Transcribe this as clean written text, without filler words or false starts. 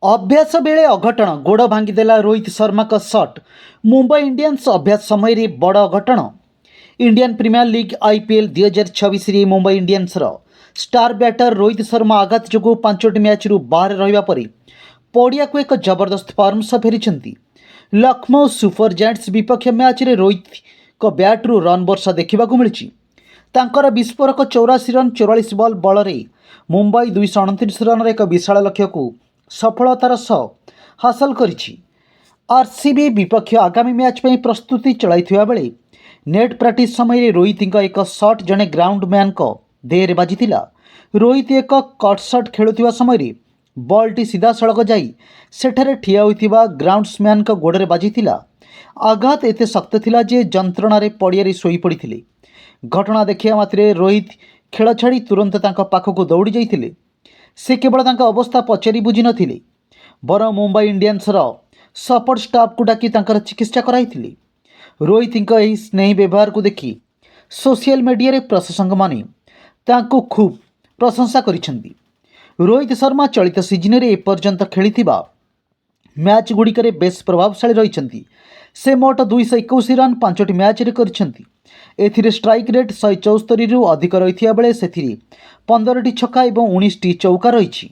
अभ्यास बेले अघटन गोड़ भांगीदेला रोहित शर्मा का शट। मुंबई इंडियंस अभ्यास समय बड़ अघटन। Indian Premier League IPL 2026 Mumbai Indians star batter Rohit Sharma आघात जो 5टी मैच बाहर रहा पर पड़िया को एक जबरदस्त फॉर्म सह फेरी। लखनऊ सुपर जायंट्स विपक्ष मैच रे रोहित को बैट्रु रन वर्षा देखा मिली। तांकर विस्फोरक 84 रन 44 बॉल बल मुंबई 229 रन एक विशाल लक्ष्य को सफलतार सह हासिल करिछि। आरसीबी विपक्ष आगामी मैच में प्रस्तुति चलाइथिबा बेले नेट प्रैक्टिस समय रोहित एक शॉट जड़े ग्राउंडमैन को देहरे बाजिथिला। रोहित एक कट शॉट खेलुथिबा समय बॉलटी सीधा सड़क जाई सेठारे ठिया होइथिबा ग्राउंड्समैन को गोड़े बाजिथिला। आघात एते शक्त थिला जे जंत्रणारे पड़ियारे शोई पड़िथिले। घटना देखिया मात्रे रोहित खेल छाड़ी तुरंत तांका पाखकु दौड़ी जाइथिले। से केवल तांका अवस्था पचारि बुझी नथिले बरं मुंबई इंडियंसर सपोर्ट स्टाफ को डाकी तांकर चिकित्सा कराइथिले। रोहित एही स्नेही व्यवहार को देखि सोशल मीडिया रे प्रशंसक माने तांको खूब प्रशंसा करिसेंती। रोहित शर्मा चलित सीजन रे एपर्यंत खेलिथिबा मैच गुड़िकरे बेस प्रभावशाली रहिसेंती। से मोट 221 रन 5टी मैच रे करिसेंती। एथिरे स्ट्राइक रेट 174 रु अधिक रहिथिया बेले सेथिरे 15टी छक्का और 19टी चौका रहिछि।